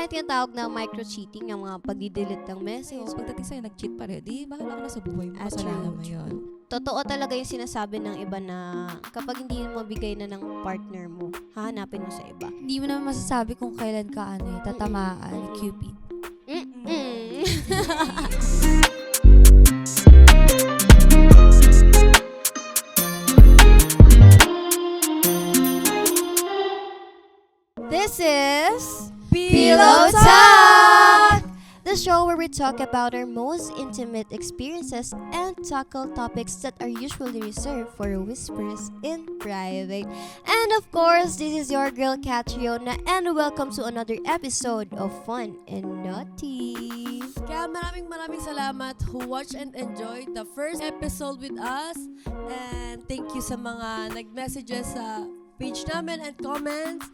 tinatawag na micro-cheating, yung mga pagdidelete ng message. So, pagdating sa'yo, nag-cheat pa rin, di bahala ka na sa buhay mo. Kasalanan mo yun. Totoo talaga yung sinasabi ng iba na kapag hindi mo mabigay na ng partner mo, hahanapin mo sa iba. Hindi mo naman masasabi kung kailan ka tatamaan ni Cupid. This is Pillow Talk! the show where we talk about our most intimate experiences and tackle topics that are usually reserved for whispers in private. And of course, this is your girl Catriona, and welcome to another episode of Fun and Naughty. Kaya maraming salamat who watched and enjoyed the first episode with us. And thank you sa mga nag-messages sa page namin and comments.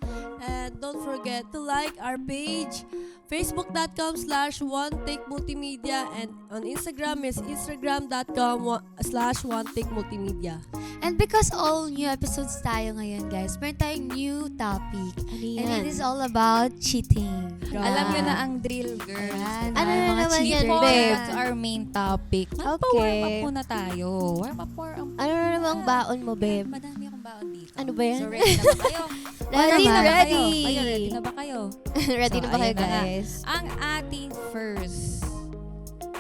And don't forget to like our page, facebook.com/OneTakeMultimedia, and on Instagram is instagram.com/OneTakeMultimedia. And because all new episodes tayo ngayon, guys, meron tayong new topic. And it is all about cheating. Alam nyo na ang drill, girls. Ayan, Ano mga na naman yan, cheater. babe? To our main topic. Okay. Magpa-warm up muna tayo. Warm up. Ano na namang baon mo, babe? Madami akong baon dito. Ano ba yan? So, ready na ba kayo? Ready, naman. ready. Kayo, ready na ba kayo? Ready na ba kayo, ayan na nga. guys? Ang ating first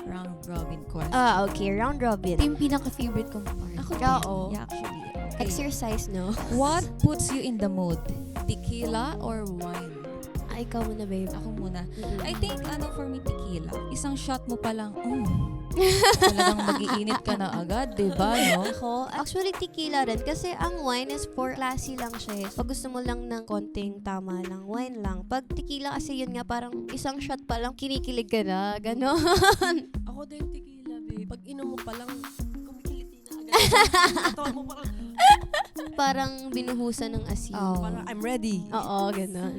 round robin question. Okay. Round robin. Ito yung pinaka-favorite kong part. Ako Oo. din. Yeah, actually. Okay. Exercise, no? What puts you in the mood? Tequila or wine? Ikaw muna, babe. Ako muna. Mm-mm. I think, for me, tequila. Isang shot mo pa lang, talagang mag-iinit ka na agad, di ba, no? Ako, actually tequila rin. Kasi ang wine is for classy lang siya. Pag gusto mo lang ng konting tama lang, wine lang. Pag tequila kasi yun nga, parang isang shot pa lang, kinikilig ka na. Ganon. Ako din tequila, babe. Pag inom mo pa lang, kumikiliti na agad. Katawan mo parang, Parang binuhusan ng asin. Oh. parang I'm ready. Oo, ganon.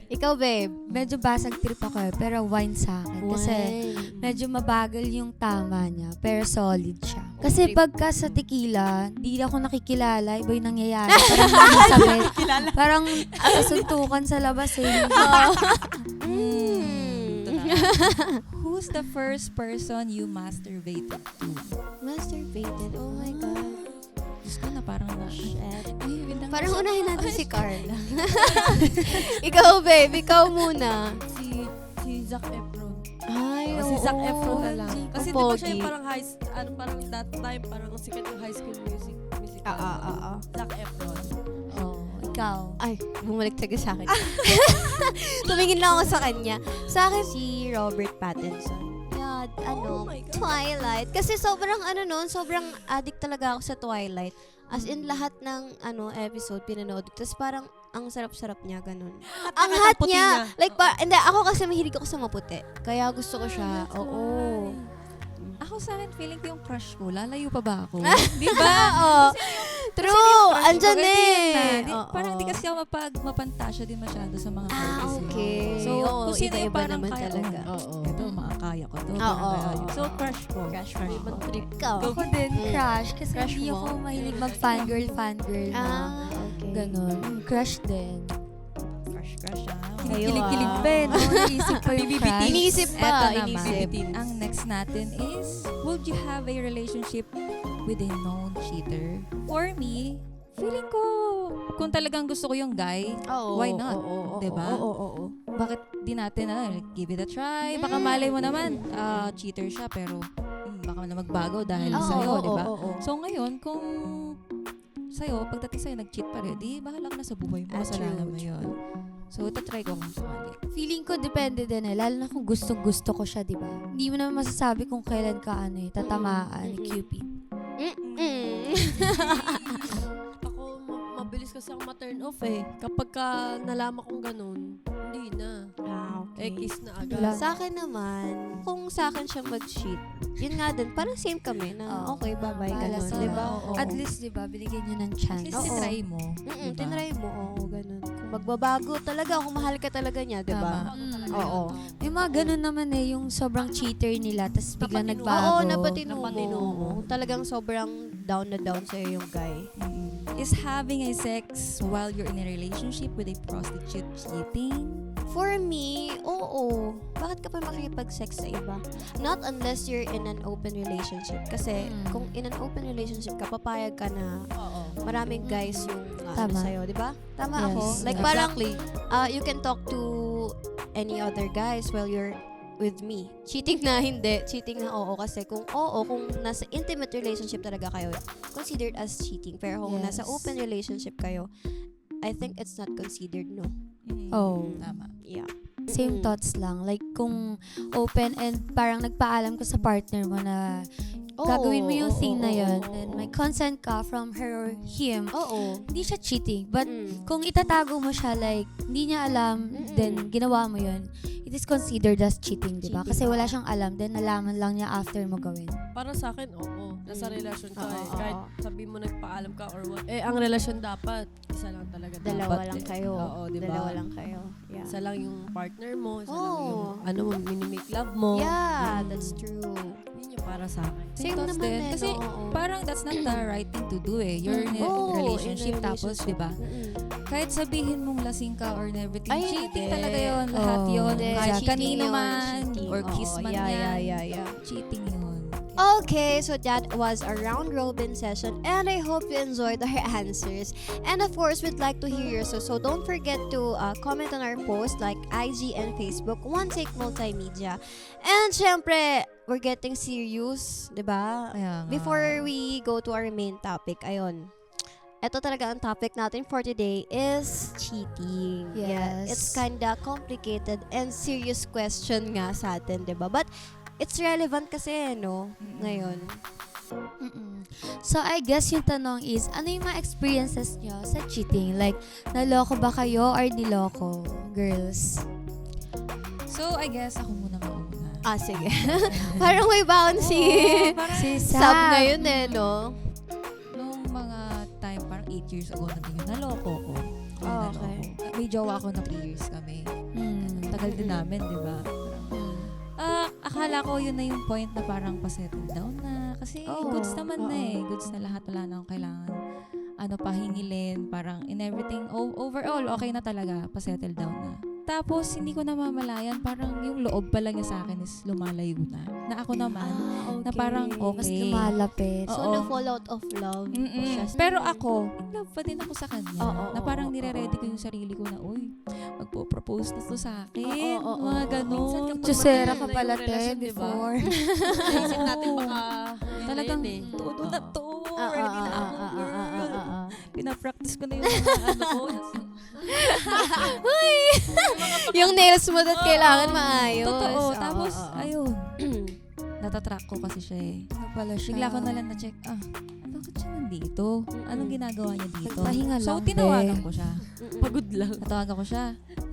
Ikaw, babe. Medyo basag trip ako pero wine sa akin. Kasi Wine. medyo mabagal yung tama niya, pero solid siya. Kasi pagka sa tequila, di ako nakikilala, iba yung nangyayari. Parang hindi sabit. Parang suntukan sa labas eh. Who's the first person you masturbated to? Masturbated. Oh my God. Diyos ko na parang Shit. Ay, biglang- Parang unahin natin si Carla. Ikaw, babe. Ikaw muna. Si Zac Efron. Ay, Si Zac Efron na lang. Ang Kasi di ba siya pogi. yung parang parang that time, parang sikat yung High School Musical. Zac Efron. Oh, ikaw. Ay, bumalik talaga sa akin. Tumingin lang ako sa kanya. Sa akin, si Robert Pattinson. Yeah, Oh my God. Twilight. Kasi sobrang sobrang addict talaga ako sa Twilight. As in, lahat ng episode pinanood. Tapos parang ang sarap-sarap niya, ganun. Ang hot puti niya. niya. Like, hindi, ako kasi mahilig ako sa maputi. Kaya gusto ko siya. Oo. Ako sa akin, feeling ko yung crush ko. Lalayo pa ba ako? Di ba? Oo. True. Andyan Pwede yun na. eh. Di- Parang hindi kasi ako mapantasya din masyado sa mga Ah, artists. eh. okay. So, Oo, kung sino yung iba-iba parang naman kaya, talaga. ito, makakaya ko to. Oo, parang oo, kaya yun. oo. So, crush ko. Crush mo. Ibang Oo. trip ka. Ako din, crush. Kasi Crush hindi mo? ako mahilig mag-fangirl na. Okay. Ganon. Crush din. Crush, Kayo, Kilig-kilig pa eh, no? Naisip ko yung crush. Inisip pa. Eto Inisip. naman, ang next natin is, would you have a relationship with a known cheater? For me, feeling ko, kung talagang gusto ko yung guy, Oo. why not? Oo. Diba? Oo. bakit di natin, give it a try? Baka malay mo naman, cheater siya, pero baka na magbago dahil sa'yo, di ba? So ngayon, kung sa'yo, pagdating sa'yo, nag-cheat pa rin, di bahala ka na sa buhay mo, kasalanan mo yun. So, try ko kung sakali. Feeling ko depende din eh. Lalo na kung gustong-gusto ko siya, di ba? Hindi mo naman masasabi kung kailan ka tatamaan ni Cupid. Ako, mabilis kasi ako ma-turn off eh. Kapag ka nalaman kong ganun, hindi na. Okay. Kiss na agad. Wala. Sa akin naman, kung sa akin siya mag-cheat, yun nga din, parang same kami na, okay, bye-bye, Bahala ganun, sa- di ba? Oo. At least, di ba, binigyan niyo ng chance. At least, try mo. Diba? Tinry mo, oo, ganun. Kung magbabago talaga, kung mahal ka talaga niya, di ba? Oo. May mga ganun naman eh, yung sobrang cheater nila, tapos biglang Napatino. nagbago. Oo, napatino Napatino mo. mo. Talagang sobrang down na down sa'yo yung guy. Is having a sex while you're in a relationship with a prostitute cheating? For me, oo. Bakit ka pa makikipag-sex sa iba? Not unless you're in an open relationship. Kasi kung in an open relationship ka, papayag ka na maraming guys yung Tama. sa'yo, di ba? Tama Yes. ako. Like parang you can talk to any other guys while you're with me. Cheating na hindi, cheating na oo. Kasi kung nasa intimate relationship talaga kayo, considered as cheating. Pero kung Yes. nasa open relationship kayo, I think it's not considered, no. Oh. Tama. Yeah. Same thoughts lang. Like, kung open and parang nagpaalam ka sa partner mo na gagawin mo yung thing na yun, then may consent ka from her or him, Oo. hindi siya cheating. But Mm. kung itatago mo siya, like, hindi niya alam, then ginawa mo yun, it is considered as cheating, di ba? Cheating, Kasi wala siyang alam, then nalaman lang niya after mo gawin. Para sa akin, oo. Nasa relasyon ka eh. Oo. Kahit sabi mo nagpaalam ka or what. Eh, ang relasyon dapat, isa lang talaga. Dalawa dapat lang eh. kayo. Oo, di ba? Dalawa lang kayo. Yeah. Isa lang yung partner mo, isa lang Oo. yung minimake love mo. Yeah, that's true. Yun yung para sa akin. Same Thoughts naman din. eh, Kasi oo. parang that's not the right thing to do eh. You're in a Oo, relationship, in a tapos, relationship. di ba? Kahit sabihin mong lasing ka or everything, Ay, cheating hindi. talaga yun. Lahat Oh. yun. Hindi, Kahit cheating kanino yun, man, cheating. or kiss Oo, man yeah, yan. yeah. Cheating yun. Okay, so that was a round robin session and I hope you enjoyed our answers. And of course, we'd like to hear yours. So don't forget to comment on our post like IG and Facebook, One Take Multimedia. And syempre, we're getting serious, di ba? Kaya nga. Before we go to our main topic, ayun. Ito talaga ang topic natin for today is cheating. Yeah, Yes. it's kinda complicated and serious question nga sa atin, di ba? But it's relevant kasi, no? Ngayon. So, I guess yung tanong is, ano yung mga experiences nyo sa cheating? Like, naloko ba kayo or niloko, girls? So, I guess ako muna mauna. Ah, sige. Parang may baon si Si Sab ngayon eh, no? Nung mga time, parang 8 years ago na din yun, naloko ko. Ah, Naloko. okay. May jowa ako na 3 years kami. Tagal din namin, di ba? Akala ko yun na yung point na parang pa-settle down na. Kasi goods naman na eh. Goods na lahat. Wala na akong kailangan pahingilin. Parang in everything. Overall, okay na talaga. Pa-settle down na. Tapos, hindi ko namamalayan. Parang yung loob pala niya sa akin is lumalayo na. Na ako naman, na parang Mas okay. lumalapit. So, Oo. na-fall out of love. siya. Pero ako, in love pa din ako sa kanya. Oo, na parang oo, nire-ready ko yung sarili ko na, uy, magpo-propose na to sa akin. Oo, mga oo. ganon. Chusera Maganda ka yung pala, te, relasyon, di ba? before. Naisip natin baka Talagang, yun eh. todo na to. Ah, Ready na ah, ako, ah, girl. ah, ah, ah, ah. Pinapractice ko na yung mga ano ko. Yung nails mo that kailangan maayos. Totoo. Oo, Tapos, oo, oo. ayun. Natatrack ko kasi siya eh. Ano pala siya? Bigla ko na lang na-check, bakit siya nandito? Anong ginagawa niya dito? Nagpahinga So, lang, tinawagan be. ko siya. Pagod lang. Natawagan ko siya.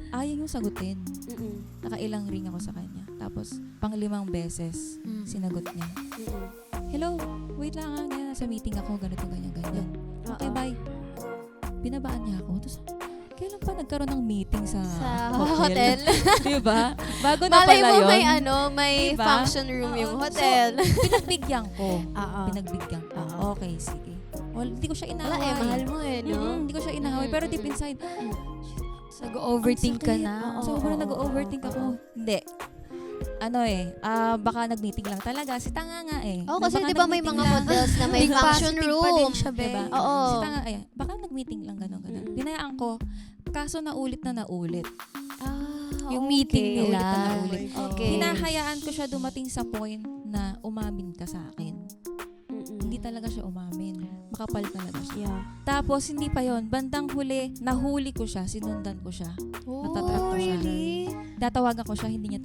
Ayaw yung sagutin. Mm-mm. Nakailang ring ako sa kanya. Tapos, pang-5 beses, sinagot niya. Mm-mm. Hello, wait lang ha. Ganyan, nasa meeting ako, ganito, ganyan, ganyan. Okay, bye. Binabaan niya ako. Tapos, kailan pa nagkaroon ng meeting sa hotel. diba? Bago na Malay pala mo yun. may Diba? function room Oo. yung hotel. So, pinagbigyan ko. Oo. Pinagbigyan ko. Oo. Okay, sige. Well, hindi ko siya Wala inaway. mahal mo no? Hindi ko siya inaway. Pero deep inside, Nag-overthink ka na. Sobrang nag-overthink ako. Hindi. Baka nag-meeting lang talaga. Si Tanga nga eh. Oo, kasi Baka di ba may nag-meeting mga lang. hotels na may Big function positive pa din room. siya, be. Diba? Oo. Si Tanga, baka nag-meeting lang, gano'n. Pinayaan ko. Kaso naulit na naulit. Yung meeting okay. nila. Ulit na naulit. Okay. Hinahayaan ko siya dumating sa point na umamin ka sa akin. Hindi talaga siya umamin. Makapal talaga siya. Yeah. Tapos, hindi pa yon. Bandang huli, nahuli ko siya, sinundan ko siya. Natatrap ko siya. Datawagan ko siya, hindi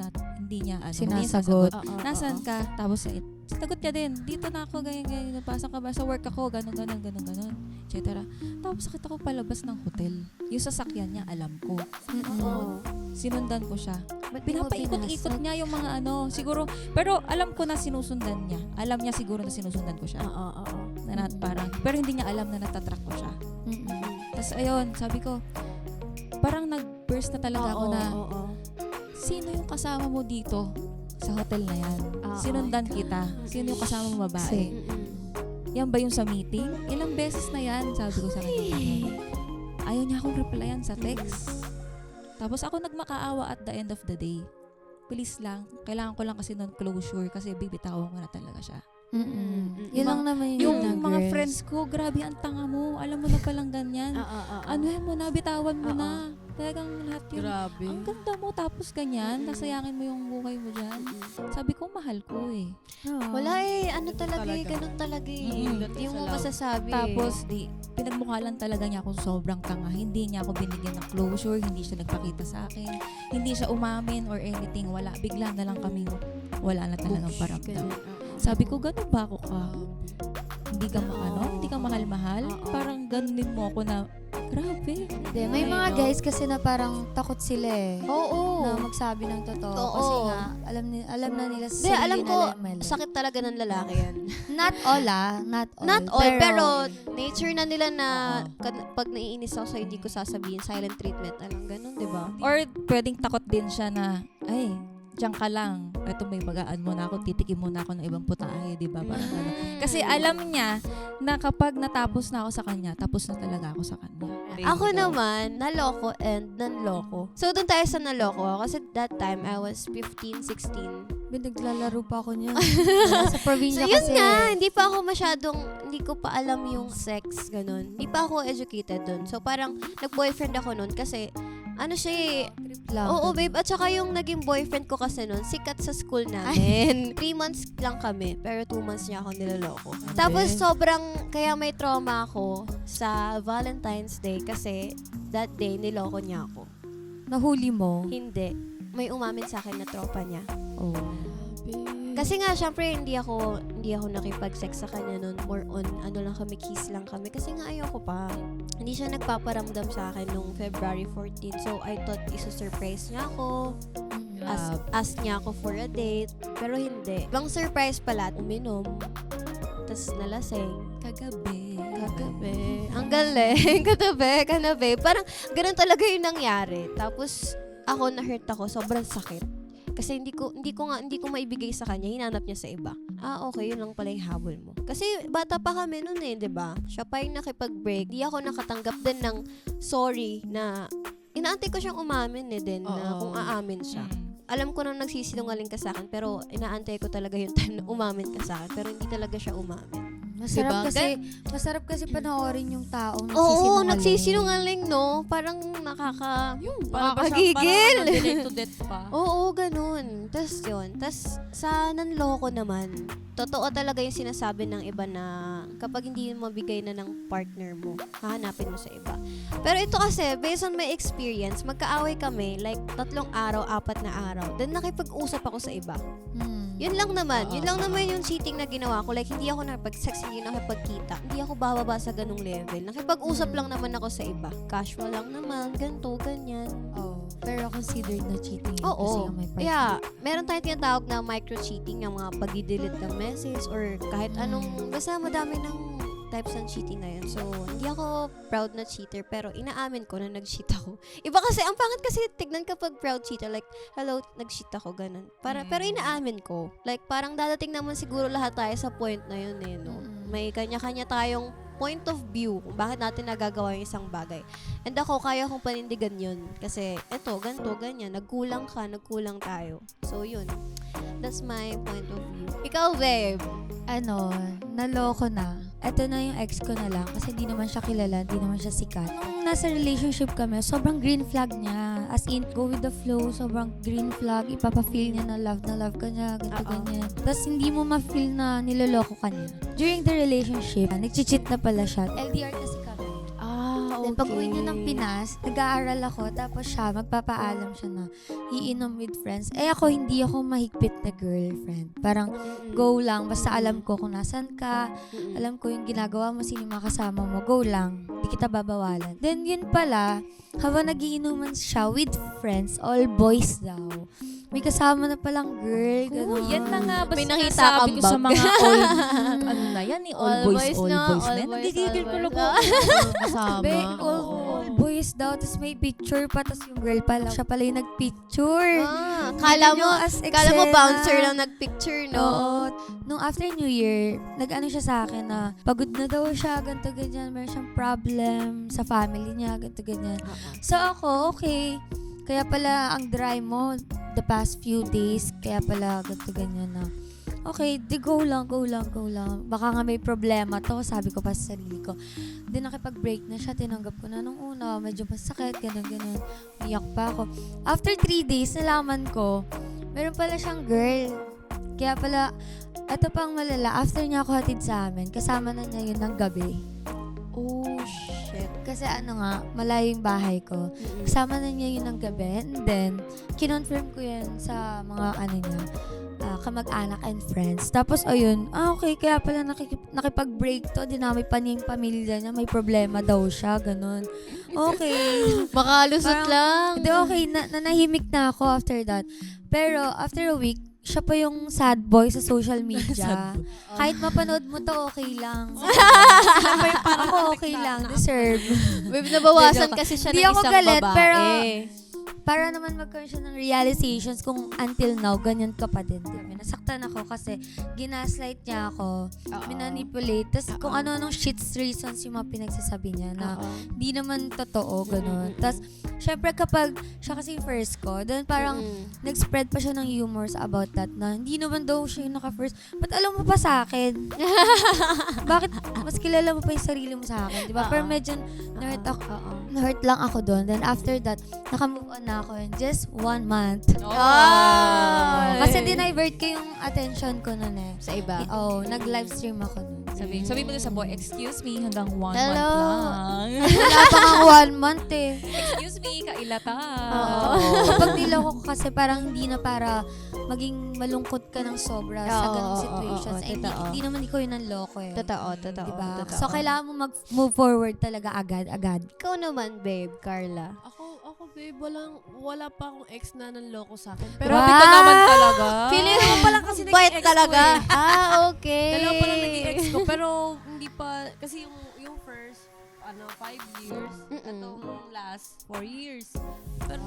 niya Sinasagot. Nasaan ka? Tapos, sinagot niya din. Dito na ako, ganyan. Napasok ka ba? Sa work ako, ganon. Etc. Tapos, sakit ako palabas ng hotel. Yung sasakyan niya, alam ko. Sinundan ko siya. Pinapaikot-ikot niya yung mga siguro, pero alam ko na sinusundan niya. Alam niya siguro na sinusundan ko siya. Pero hindi niya alam na natatrack ko siya. Tapos ayun, sabi ko, parang nag-burst na talaga ako na, sino yung kasama mo dito sa hotel na yan? Sinundan kita. Sino yung kasama mo babae? Yan ba yung sa meeting? Ilang beses na yan, sabi ko sa kanya. Ayaw niya akong replyan sa text. Tapos ako nagmakaawa at the end of the day. Please lang, kailangan ko lang kasi nun closure kasi bibitawan ko na talaga siya. Yun lang naman Yung mga friends ko, grabe ang tanga mo. Alam mo na palang ganyan. Anuhin mo na, bitawan mo na. Talagang lahat yun. Grabe. Ang ganda mo, tapos ganyan. Nasayangin mo yung buhay mo dyan. Sabi ko, mahal ko eh. Wala eh, ano talaga eh, Talaga. ganun talaga eh. Mm-mm. Hindi mo Sa love. masasabi Tapos, pinagmukha lang talaga niya akong sobrang tanga. Hindi niya ako binigyan ng closure. Hindi siya nagpakita sa akin. Hindi siya umamin or anything. Wala. Bigla na lang kaming wala na talagang paramdam. Sabi ko, ganun ba ako ka? Hindi ka hindi ka mahal-mahal? Parang ganunin mo ako na, grabe. Hindi, may mga guys kasi na parang takot sila eh. Oo. Na magsabi ng totoo. Oo. Kasi nga, alam na nila sa Hindi, sarili alam ko, nila yung mali. sakit talaga ng lalaki yan. Not all not all. Not all, pero nature na nila na pag naiinis ako sa hindi ko sasabihin, silent treatment na lang, ganun, di ba? Or pwedeng takot din siya na, ay, diyan ka lang. Ito may bagaan mo na ako, titikim mo na ako ng ibang putahe, di ba? Parang gano'n. Kasi alam niya na kapag natapos na ako sa kanya, tapos na talaga ako sa kanya. Ako naman, naloko and nanloko. So, doon tayo sa naloko. Kasi that time, I was 15, 16. Naglalaro pa ako niya. Sa probinsya So, yun kasi. nga, hindi pa ako hindi ko pa alam yung sex, ganun. Hindi pa ako educated dun. So, parang nag-boyfriend ako nun kasi, ano siya eh, Trip lang. oo, babe. At saka yung naging boyfriend ko kasi nun, sikat sa school namin. 3 months lang kami, pero 2 months niya ako niloloko. Tapos kaya may trauma ako sa Valentine's Day kasi that day niloko niya ako. Nahuli mo. Hindi. May umamin sa akin na tropa niya. Oh. Kasi nga, syempre, hindi ako nakipag-sex sa kanya nun. More on, kiss lang kami. Kasi nga, ayoko pa. Hindi siya nagpaparamdam sa akin nung February 14. So, I thought iso-surprise niya ako. Ask niya ako for a date. Pero hindi. Ibang surprise pala. Uminom. Tapos nalasing. Kagabi. Ang galing. Kanabi. Parang, ganun talaga yung nangyari. Tapos, ako na-hurt ako. Sobrang sakit. Kasi hindi ko maibigay sa kanya, hinanap niya sa iba. Okay, yun lang pala yung habol mo. Kasi bata pa kami noon eh, 'di ba? Siya pa yung nakipag-break. Di ako nakatanggap din ng sorry na inaantay ko siyang umamin din na kung aamin siya. Alam ko nang nagsisinungaling ka sa akin, pero inaantay ko talaga yung time na umamin ka sa akin, pero hindi talaga siya umamin. Masarap kasi panoorin yung taong Oo, nagsisinungaling. nagsisinungaling, no? Parang nakakagigil. Parang delay to death pa. Oo, ganun. Tas sa nanloko naman, totoo talaga yung sinasabi ng iba na kapag hindi mo mabigay na ng partner mo, hahanapin mo sa iba. Pero ito kasi, based on my experience, magkaaway kami, like 3 araw, 4 na araw. Then nakipag-usap ako sa iba. Yun lang naman. Yun lang naman yung cheating na ginawa ko. Like, hindi ako nakipag-sex, hindi nakipagkita. Hindi ako bababa sa ganung level. Nakipag-usap lang naman ako sa iba. Casual lang naman, ganito, ganyan. Pero considered na cheating. Kasi Oo. nga may partner. Yeah, meron tayong tinatawag na micro-cheating, yung mga pag-delete ng message or kahit anong, basta madami ng types ng cheating na yun. So, hindi ako proud na cheater, pero inaamin ko na nag-cheat ako. Iba kasi, ang pangit kasi tignan kapag proud cheater, like, hello, nag-cheat ako, ganun. Pero inaamin ko. Like, parang dadating naman siguro lahat tayo sa point na yun eh, no? May kanya-kanya tayong point of view kung bakit natin nagagawa yung isang bagay. And ako, kaya kong panindigan yun. Kasi, eto, ganito, ganyan. Nagkulang ka, nagkulang tayo. So, yun. That's my point of view. Ikaw, babe. Naloko na. Ito na yung ex ko na lang kasi hindi naman siya kilala, hindi naman siya sikat. Nung nasa relationship kami, sobrang green flag niya. As in, go with the flow, sobrang green flag. Ipapa-feel niya na love ka niya, ganito, ganyan. Tapos hindi mo ma-feel na niloloko ka niya. During the relationship, nag-cheat na pala siya. LDR kasi kami. Then pag uwi niya ng Pinas, nag-aaral ako, tapos siya, magpapaalam siya na iinom with friends. Ako, hindi ako mahigpit na girlfriend. Parang, go lang, basta alam ko kung nasan ka, alam ko yung ginagawa mo, sino yung mga kasama mo, go lang. Di kita babawalan. Then, yun pala, habang nagiinuman siya with friends, all boys daw. May kasama na palang girl, gano'n. Yan na nga, basta May nakita sinasabi kang ko sa bag. mga all, ano na yan eh, all boys na, na yan. all boys, Nagigigil all ko lang boys. kasama. Be, all boys daw, tapos may picture pa, tapos yung girl pala, siya pala yung nagpicture. Kala Yun mo, yung as kala mo eksena. bouncer lang nagpicture, no? Oo. Nung after New Year, nag-ano siya sa akin na pagod na daw siya, ganito, ganyan. Meron siyang problem sa family niya, ganito, ganyan. So ako, okay. kaya pala ang dry mo the past few days, kaya pala ganito ganyan na. Okay, di go lang. Baka nga may problema to, sabi ko pa sa sarili ko. Then nakipag-break na siya, tinanggap ko na nung una, medyo masakit, ganun. Umiyak pa ako. After 3 days, nalaman ko, meron pala siyang girl. Kaya pala, eto pang malala, after niya ako hatid sa amin, kasama na niya yun ng gabi. Oh, shit. Kasi malayo yung bahay ko. Kasama na niya yun ng gabi. And then, kinonfirm ko yun sa mga niya, kamag-anak and friends. Tapos, ayun, okay, kaya pala nakipag-break to, dinamay pa niya yung pamilya niya, may problema daw siya, ganun. Okay. Makalusot lang. Hindi, okay, nanahimik na ako after that. Pero, after a week, siya pa yung sad boy sa social media. Kahit mapanood mo to, okay lang. Ako okay lang, deserve. Nabawasan kasi siya Di ng ako isang galit, babae. pero para naman magkaroon siya ng realizations kung until now, ganyan ka pa din. Diba? Nasaktan ako kasi ginaslight niya ako, minanipulate, tapos kung ano-anong shits reasons yung mga pinagsasabi niya na di naman totoo, gano'n. Tapos, syempre kapag siya kasi yung first ko, then parang nag-spread pa siya ng humors about that na hindi naman daw siya yung naka-first. Ba't alam mo pa sa akin? Bakit mas kilala mo pa yung sarili mo sa akin? Diba? Pero medyo na-hurt ako. Na-hurt lang ako doon. Then after that, naka-move on na ako in just 1 month. Kasi dinivert ko yung attention ko nun eh. Sa iba. Nag-live stream ako nun. Sabi mo sa boy, excuse me, hanggang 1 month Hello. lang. Wala pa nga 1 month eh. Excuse me, kailata. Kapag niloko ko kasi parang hindi na para maging malungkot ka ng sobra sa ganung situations. Hindi naman ikaw yun ang loko eh. Totoo. Diba? So, kailangan mo mag-move forward talaga agad-agad. Ikaw naman, babe, Carla. Ako babe, wala pa akong ex na nanloko sa akin. Pero ka naman talaga. Feeling ko pa lang kasi naging Bait ex talaga. ko eh. Okay. Dalawa pa lang naging ex ko, pero hindi pa, kasi yung first, 5 years, itong last 4 years. Pero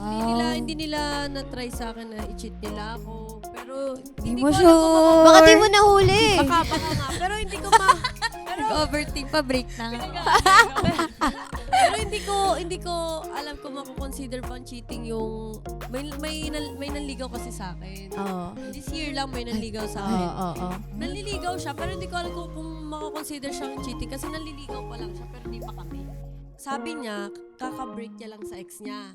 hindi nila na-try sa akin na i-cheat nila ako. Pero hindi ko alam kung Baka di mo nahuli. baka nga. Pero hindi ko Overthink pa, break na nga. pero hindi ko alam kung mako-consider bang cheating yung may nanligaw kasi sa akin. This year lang may nanligaw sa akin. Nanliligaw siya pero hindi ko alam kung mako-consider siyang cheating kasi nanliligaw pa lang siya pero hindi pa kami. Sabi niya, kaka-break niya lang sa ex niya.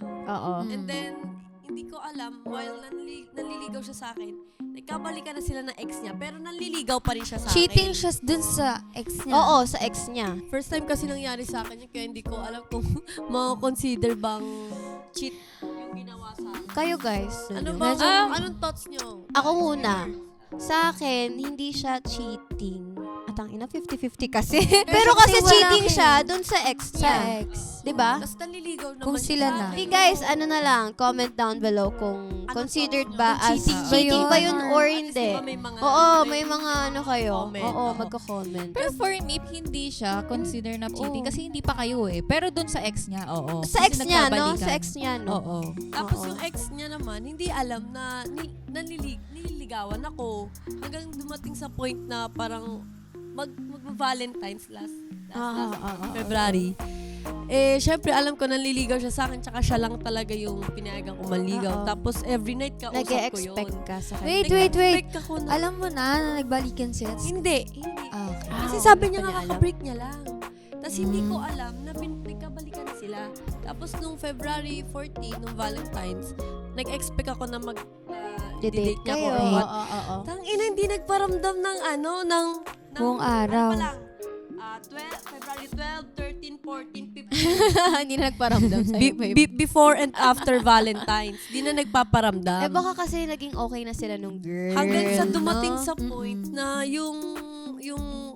And then, hindi ko alam, while nanliligaw siya sa akin, nagkabalikan na sila ng ex niya, pero nanliligaw pa rin siya sa Cheating akin. siya dun sa ex niya. Oo, sa ex niya. First time kasi nangyari sa akin yun, kaya hindi ko alam kung mako-consider bang cheat yung ginawa sa akin. Kayo, guys. Anong thoughts niyo? Ako muna. Sa akin, hindi siya cheating. Atang ina, 50-50 kasi. Pero kasi wala cheating kayo. siya dun sa ex Sa niya. ex. Diba? Tapos nanliligaw naman Kung siya sila sa na. akin. Hey guys, ano na lang, comment down below kung considered ba as cheating ba yun or hindi. Diba may mga, May mga ano kayo. comment. Oo, magko-comment. Pero for me, hindi siya consider na cheating kasi hindi pa kayo eh. Pero dun sa ex niya, oo. Sa ex Kasi niya, no? nagkabalikan. Sa ex niya, no? Oo. Tapos yung ex niya naman, hindi alam na nililigawan ako hanggang dumating sa point na parang mag-Valentine's last February. Syempre alam ko nanliligaw siya sa akin tsaka siya lang talaga yung pinayagan ko manligaw. Tapos every night kausap ko yun. Nag-expect ka sa kanya. Wait. Nag-expect ako na, Alam mo na nagbalikan sila. hindi. Okay. Kasi sabi niya hindi pa nga niya kakabreak niya lang. Tapos hindi ko alam na nagkabalikan na sila. Tapos nung February 14, nung Valentine's, nag-expect ako na Didate niya kayo. ako. Oo. Tangina, hindi nagparamdam ng Buong araw. Ano pa lang? 12, February 12, 13, 14, 15. Hindi na nagparamdam sa'yo, babe. Before and after Valentine's. Di na nagpaparamdam. Baka kasi naging okay na sila nung girl. Hanggang sa dumating no? sa point na yung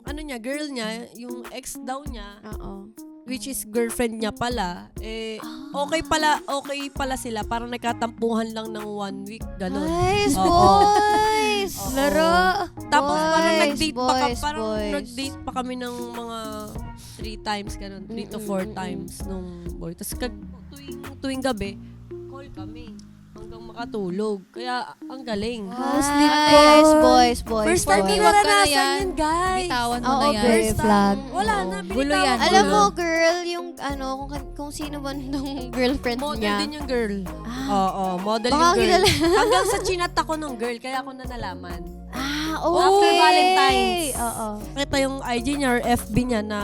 ano niya, girl niya, yung ex daw niya, Oo. which is girlfriend niya pala, okay pala sila. Parang nagkatampuhan lang ng 1 week, gano'n. Guys, Oo. boys! Oo. Laro! Tapos parang Boys, nag-date boys, parang boys. nag-date pa kami ng mga 3 times, gano'n. 3 to 4 times nung boy. Tapos tuwing gabi, call kami. kang makatulog. Kaya, ang galing. Sleep boys, boys, boys. First time boys. ko Wag ka na naranasan yan. yun, guys. Bitawan mo Oo, na yan. girl. First flag. time. Wala na, Gulo yan. binitawan Alam ko mo, na. girl, yung kung sino man nung girlfriend Model niya. din yung girl. Oo, model Baka yung girl. kilala. Hanggang sa chinat ako nung girl, kaya ako na nalaman. Okay. After Valentine's. Oo. Nakita yung IG niya or FB niya na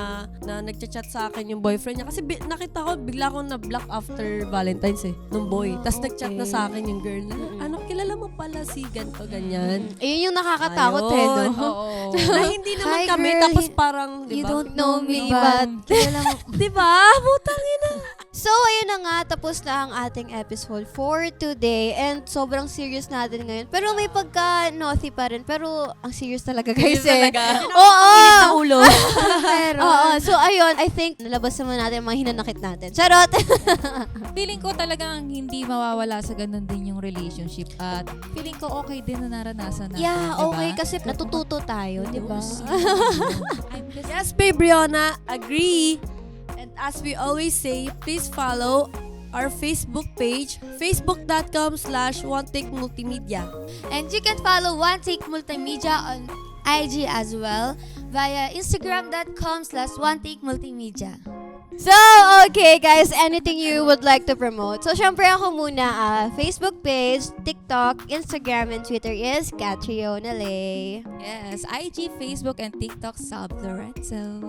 nagchat-chat sa akin yung boyfriend niya. Kasi nakita ko, bigla akong na-block after Valentine's nung boy. Tapos nagchat na sa akin yung girl. Ano, kilala mo pala si ganito, ganyan. Ayun yung nakakatakot Ayun. no? Oo. Na hindi naman Hi, kami, girl. tapos parang, You diba? don't know me, but but kilala mo. Diba? Putang ina. So, ayun na nga, tapos na ang ating episode for today. And sobrang serious natin ngayon. Pero may pagka-naughty pa rin. Pero ang serious talaga, guys. Oo! Init na ulo. Pero, so, ayun, I think nalabas naman natin ang mga hinanakit natin. Charot! Feeling ko talagang hindi mawawala sa ganun din yung relationship. At feeling ko okay din na naranasan natin. Yeah, diba? okay. Kasi natututo tayo, di ba? I'm just Yes, babe Brianna, agree. And as we always say, please follow our Facebook page, facebook.com/OneTakeMultimedia. And you can follow One Take Multimedia on IG as well via instagram.com/OneTakeMultimedia. So, okay guys, anything you would like to promote? So, syempre ako muna, Facebook page, TikTok, Instagram, and Twitter is Catriona Lay. Yes, IG, Facebook, and TikTok, Sub Lorenzo.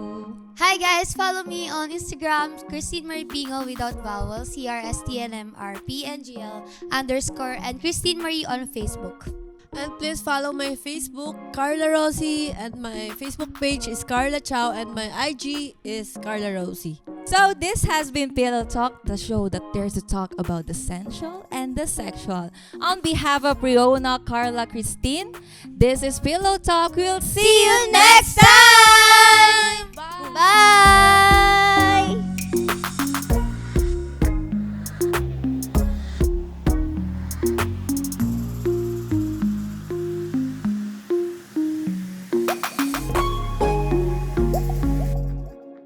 Hi guys, follow me on Instagram, Christine Marie Pingo without vowel, CRSTNMRPNGL _ and Christine Marie on Facebook. And please follow my Facebook, Carla Rosie, and my Facebook page is Carla Chow, and my IG is Carla Rosie. So this has been Pillow Talk, the show that dares to talk about the sensual and the sexual. On behalf of Riona, Carla, Christine, this is Pillow Talk. We'll see you next time! Bye!